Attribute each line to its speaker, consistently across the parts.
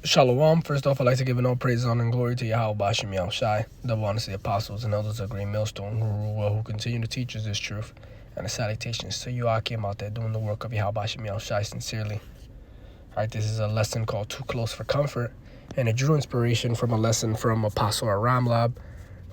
Speaker 1: Shalom. First off, I'd like to give an all praise, honor, and glory to Yahweh Bashim Yahushai, double honor to the apostles and elders of Green Millstone, who continue to teach us this truth. And a salutations to you, Akim, out there doing the work of Yahweh Bashim Yahushai sincerely. Alright, this is a lesson called Too Close for Comfort, and it drew inspiration from a lesson from Apostle Aramlab,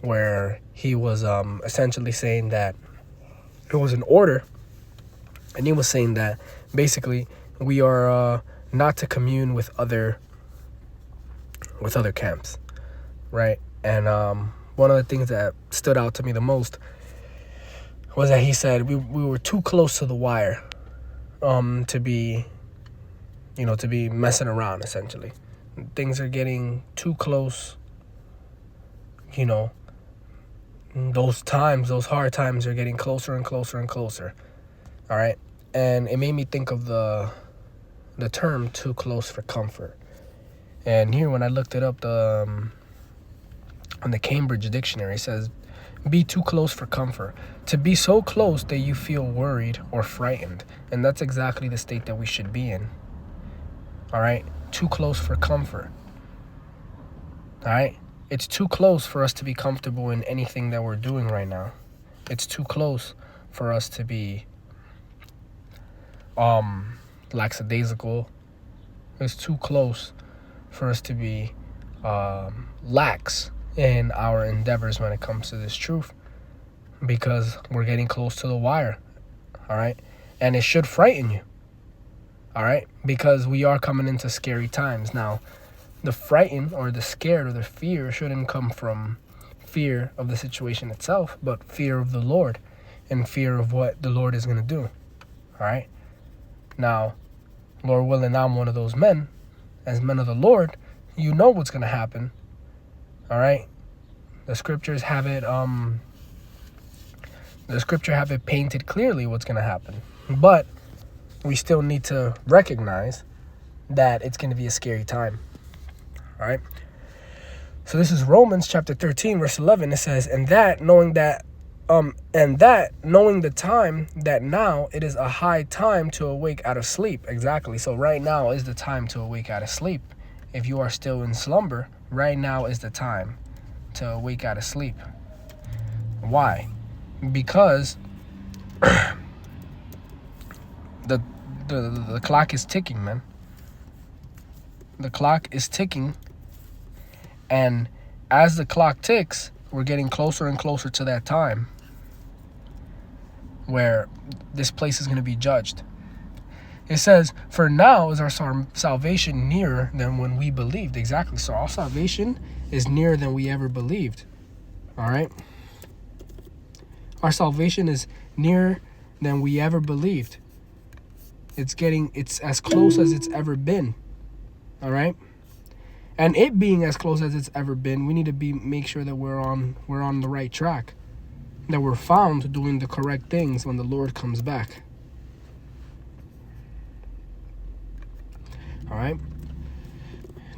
Speaker 1: where he was essentially saying that it was an order, and he was saying that basically we are not to commune with other camps, right? And one of the things that stood out to me the most was that he said we were too close to the wire to be messing around. Essentially, things are getting too close. Those hard times are getting closer and closer and closer. All right, and it made me think of the term "too close for comfort." And here, when I looked it up, on the Cambridge Dictionary, it says, be too close for comfort. To be so close that you feel worried or frightened. And that's exactly the state that we should be in. All right? Too close for comfort. All right? It's too close for us to be comfortable in anything that we're doing right now. It's too close for us to be lackadaisical. It's too close for us to be lax in our endeavors when it comes to this truth, because we're getting close to the wire. All right, and it should frighten you. All right, because we are coming into scary times now. The frightened or the scared or the fear shouldn't come from fear of the situation itself, but fear of the Lord and fear of what the Lord is going to do. All right, now, Lord willing, I'm one of those men. As men of the Lord, you know what's going to happen. All right? The scriptures have it painted clearly what's going to happen. But we still need to recognize that it's going to be a scary time. All right? So this is Romans chapter 13, verse 11. It says, knowing the time that now it is a high time to awake out of sleep. Exactly. So right now is the time to awake out of sleep. If you are still in slumber, right now is the time to awake out of sleep. Why? Because the clock is ticking, man. The clock is ticking, and as the clock ticks, we're getting closer and closer to that time where this place is going to be judged. It says, for now is our salvation nearer than when we believed. Exactly. So our salvation is nearer than we ever believed. All right. Our salvation is nearer than we ever believed. It's as close as it's ever been. All right. And it being as close as it's ever been, we need to make sure that we're on the right track, that we're found doing the correct things when the Lord comes back. All right.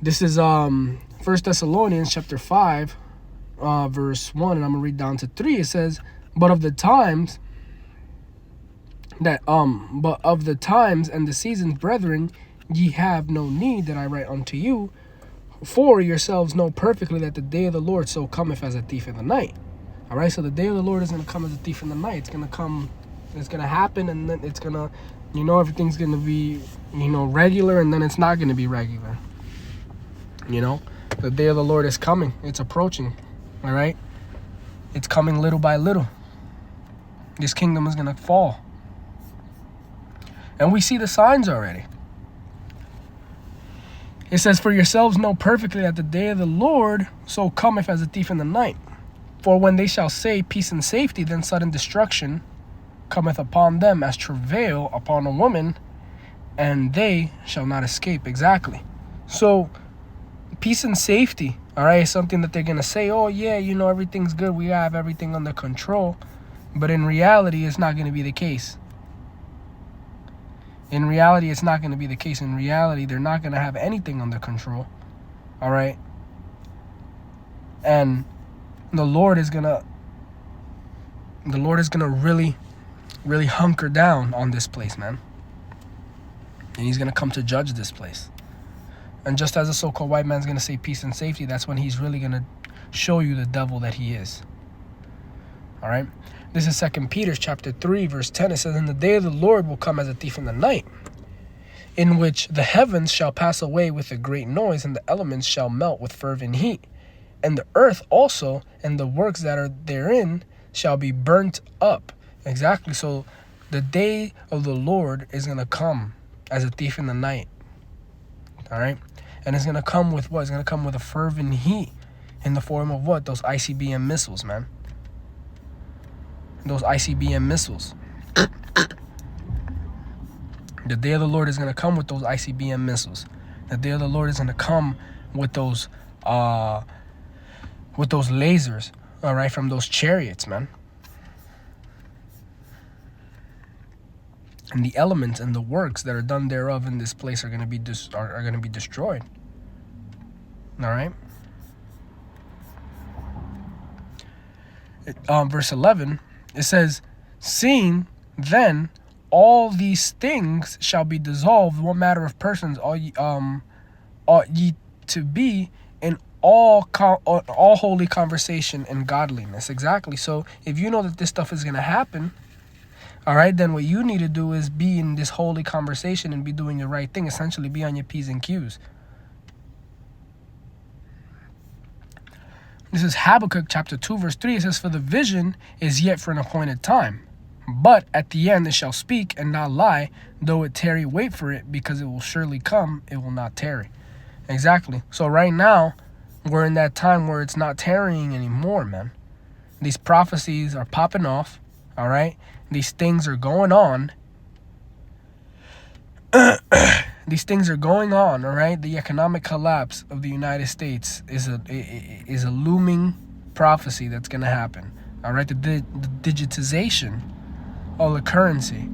Speaker 1: This is 1 Thessalonians chapter 5, verse 1, and I'm going to read down to 3. It says, but of the times and the seasons, brethren, ye have no need that I write unto you, for yourselves know perfectly that the day of the Lord so cometh as a thief in the night. All right, so the day of the Lord is going to come as a thief in the night. It's going to come, it's going to happen, and then it's going to, everything's going to be, regular, and then it's not going to be regular. The day of the Lord is coming. It's approaching, all right? It's coming little by little. This kingdom is going to fall. And we see the signs already. It says, for yourselves know perfectly that the day of the Lord so cometh as a thief in the night. For when they shall say peace and safety, then sudden destruction cometh upon them as travail upon a woman, and they shall not escape. Exactly. So peace and safety, all right, is something that they're going to say, oh yeah, everything's good. We have everything under control. But in reality, it's not going to be the case. In reality, it's not going to be the case. In reality, they're not going to have anything under control. All right. And the Lord is going to really, really hunker down on this place, man. And he's going to come to judge this place. And just as the so-called white man's going to say peace and safety, that's when he's really going to show you the devil that he is. All right? This is 2 Peter chapter 3, verse 10. It says, "And the day of the Lord will come as a thief in the night, in which the heavens shall pass away with a great noise, and the elements shall melt with fervent heat. And the earth also, and the works that are therein, shall be burnt up." Exactly. So the day of the Lord is going to come as a thief in the night. All right? And it's going to come with what? It's going to come with a fervent heat in the form of what? Those ICBM missiles, man. Those ICBM missiles. The day of the Lord is going to come with those ICBM missiles. The day of the Lord is going to come with those lasers, all right, from those chariots, man. And the elements and the works that are done thereof in this place are going to be destroyed. All right. Verse 11, it says, "Seeing then all these things shall be dissolved, what matter of persons ought ye to be in all holy conversation and godliness." Exactly. So if you know that this stuff is going to happen, all right, then what you need to do is be in this holy conversation and be doing the right thing. Essentially, be on your P's and Q's. This is Habakkuk chapter 2, verse 3. It says, "For the vision is yet for an appointed time, but at the end it shall speak and not lie. Though it tarry, wait for it, because it will surely come, it will not tarry." Exactly. So right now, we're in that time where it's not tarrying anymore, man. These prophecies are popping off, all right? These things are going on. These things are going on, all right? The economic collapse of the United States is a looming prophecy that's going to happen, all right? The digitization of the currency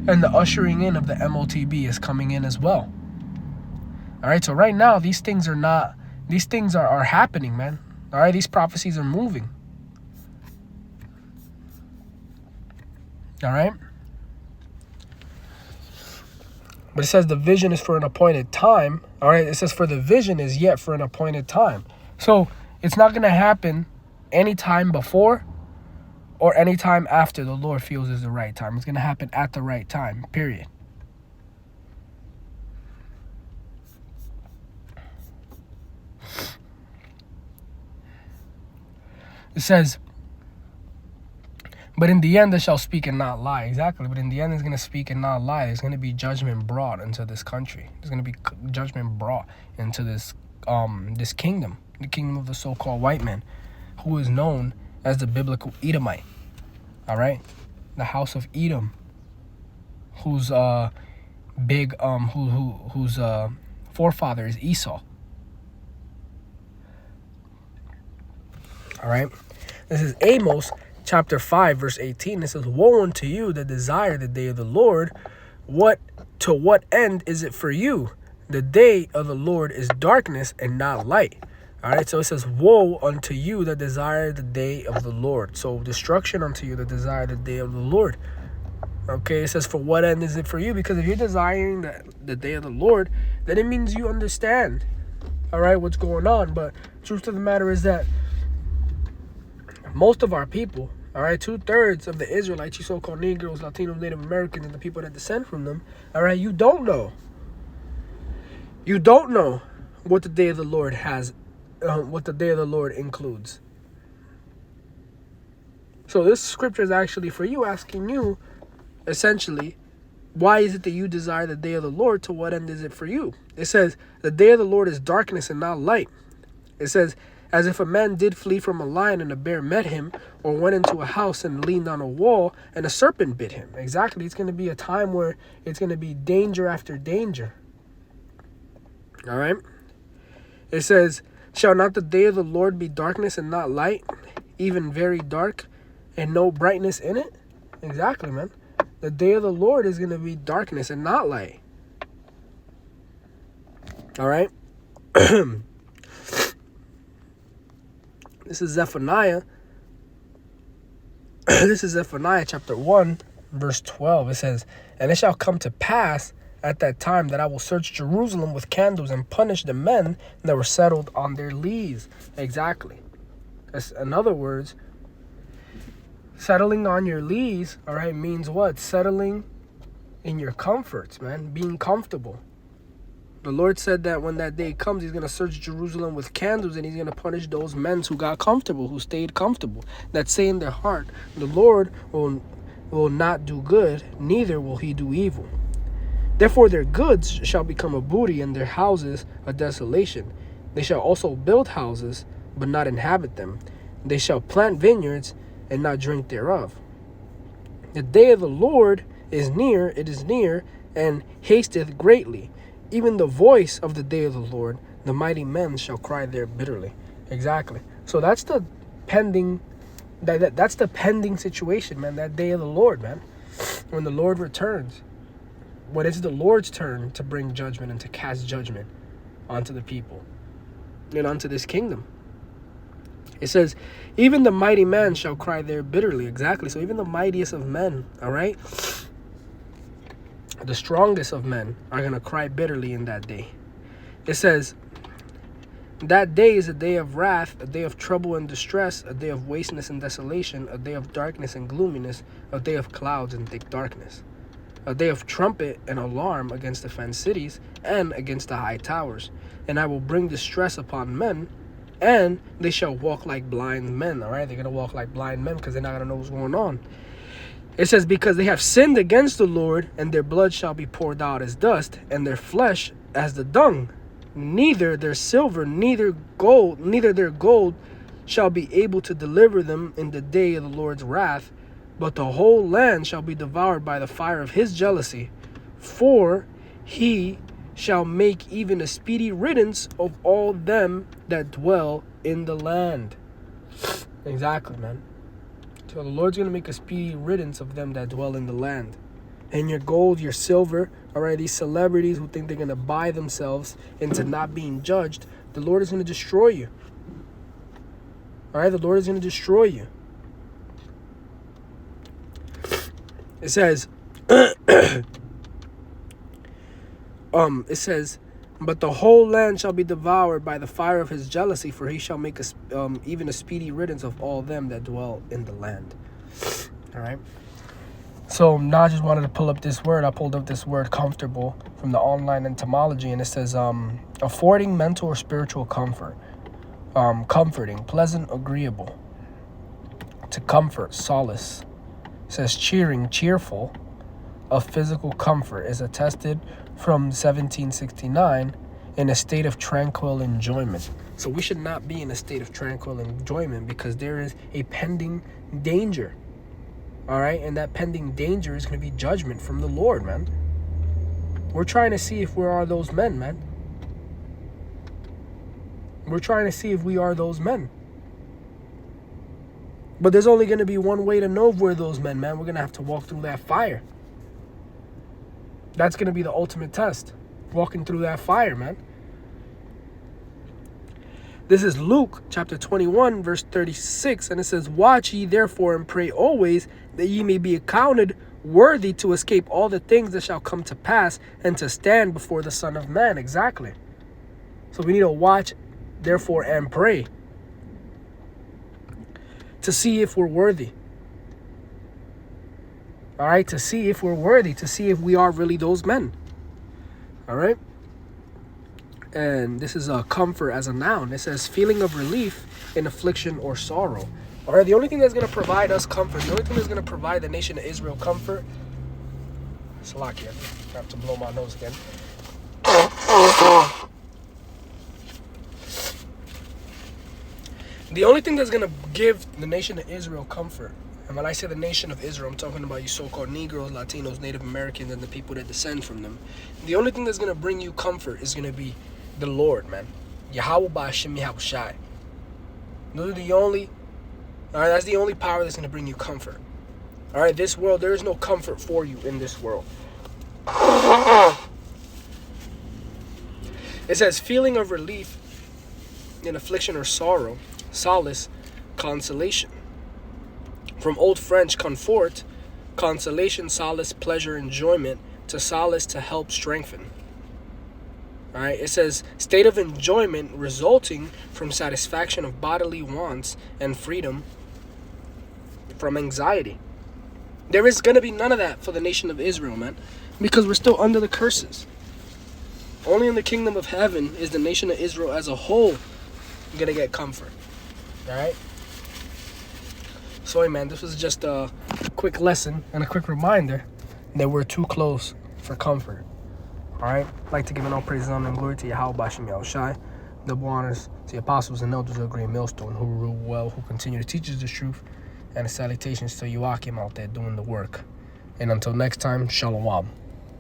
Speaker 1: and the ushering in of the MOTB is coming in as well. All right, so right now, these things are happening, man. All right, these prophecies are moving. All right? But it says the vision is for an appointed time. All right, it says for the vision is yet for an appointed time. So it's not going to happen any time before or any time after the Lord feels is the right time. It's going to happen at the right time, period. It says, "But in the end, they shall speak and not lie." Exactly. But in the end, it's going to speak and not lie. There's going to be judgment brought into this country. There's going to be judgment brought into this kingdom, the kingdom of the so-called white man, who is known as the biblical Edomite. All right, the house of Edom, whose whose forefather is Esau. All right, this is Amos chapter 5, verse 18. It says, "Woe unto you that desire the day of the Lord. To what end is it for you? The day of the Lord is darkness and not light." All right, so it says, "Woe unto you that desire the day of the Lord." So destruction unto you that desire the day of the Lord. Okay, it says, "For what end is it for you?" Because if you're desiring the day of the Lord, then it means you understand, all right, what's going on. But truth of the matter is that most of our people, all right, 2/3 of the Israelites, you so-called Negroes, Latinos, Native Americans, and the people that descend from them, all right, you don't know. You don't know what the day of the Lord has, what the day of the Lord includes. So this scripture is actually for you, asking you, essentially, why is it that you desire the day of the Lord? To what end is it for you? It says, "The day of the Lord is darkness and not light." It says, "As if a man did flee from a lion and a bear met him, or went into a house and leaned on a wall and a serpent bit him." Exactly. It's going to be a time where it's going to be danger after danger. All right. It says, "Shall not the day of the Lord be darkness and not light, even very dark, and no brightness in it?" Exactly, man. The day of the Lord is going to be darkness and not light. All right. This is Zephaniah. This is Zephaniah chapter 1, verse 12. It says, "And it shall come to pass at that time that I will search Jerusalem with candles and punish the men that were settled on their lees. Exactly. In other words, settling on your lees, all right, means what? Settling in your comforts, man. Being comfortable. The Lord said that when that day comes, he's going to search Jerusalem with candles, and he's going to punish those men who got comfortable, who stayed comfortable, that say in their heart, the Lord will not do good, neither will he do evil. Therefore their goods shall become a booty, and their houses a desolation. They shall also build houses, but not inhabit them. They shall plant vineyards, and not drink thereof. The day of the Lord is near, it is near, and hasteth greatly. Even the voice of the day of the Lord, the mighty men shall cry there bitterly. Exactly. So that's the pending, that's the pending situation, man. That day of the Lord, man. When the Lord returns, when it's the Lord's turn to bring judgment and to cast judgment onto the people and onto this kingdom. It says, even the mighty man shall cry there bitterly. Exactly. So even the mightiest of men, all right, the strongest of men are going to cry bitterly in that day. It says, that day is a day of wrath, a day of trouble and distress, a day of wasteness and desolation, a day of darkness and gloominess, a day of clouds and thick darkness, a day of trumpet and alarm against the fenced cities and against the high towers. And I will bring distress upon men, and they shall walk like blind men. All right, they're going to walk like blind men because they're not going to know what's going on. It says, because they have sinned against the Lord, and their blood shall be poured out as dust, and their flesh as the dung. Neither their silver, neither their gold shall be able to deliver them in the day of the Lord's wrath, but the whole land shall be devoured by the fire of his jealousy. For he shall make even a speedy riddance of all them that dwell in the land. Exactly, man. So the Lord's going to make a speedy riddance of them that dwell in the land. And your gold, your silver, all right, these celebrities who think they're going to buy themselves into not being judged, the Lord is going to destroy you. All right, the Lord is going to destroy you. It says, it says, but the whole land shall be devoured by the fire of his jealousy, for he shall make even a speedy riddance of all them that dwell in the land. All right. So now I just wanted to pull up this word. I pulled up this word comfortable from the online entomology, and it says affording mental or spiritual comfort, comforting, pleasant, agreeable, to comfort, solace. It says cheering, cheerful, of physical comfort, is attested from 1769 in a state of tranquil enjoyment. So we should not be in a state of tranquil enjoyment because there is a pending danger. All right, and that pending danger is going to be judgment from the Lord, man. We're trying to see if we are those men, man. We're trying to see if we are those men. But there's only going to be one way to know if we're those men, man. We're going to have to walk through that fire. That's going to be the ultimate test. Walking through that fire, man. This is Luke chapter 21, verse 36. And it says, watch ye therefore and pray always, that ye may be accounted worthy to escape all the things that shall come to pass, and to stand before the Son of Man. Exactly. So we need to watch, therefore, and pray. To see if we're worthy. All right, to see if we're worthy, to see if we are really those men. All right. And this is a comfort as a noun. It says feeling of relief in affliction or sorrow. All right, the only thing that's going to provide us comfort, the only thing that's going to provide the nation of Israel comfort. Salakia, I have to blow my nose again. The only thing that's going to give the nation of Israel comfort, and when I say the nation of Israel, I'm talking about you so-called Negroes, Latinos, Native Americans, and the people that descend from them. The only thing that's going to bring you comfort is going to be the Lord, man. Yahweh Ba'Shem Yahushai. Those are the only, all right, that's the only power that's going to bring you comfort. All right, this world, there is no comfort for you in this world. It says feeling of relief in affliction or sorrow, solace, consolation. From Old French, confort, consolation, solace, pleasure, enjoyment, to solace, to help strengthen. All right, it says state of enjoyment resulting from satisfaction of bodily wants and freedom from anxiety. There is going to be none of that for the nation of Israel, man, because we're still under the curses. Only in the kingdom of heaven is the nation of Israel as a whole going to get comfort. All right? So, hey, man, this was just a quick lesson and a quick reminder that we're too close for comfort. All right? I'd like to give an all praise, honor, and glory to Yahweh Bashem Yahushai. Double honors to the apostles and elders of the Great Millstone who rule well, who continue to teach us the truth, and salutations to Joachim out there doing the work. And until next time, Shalom.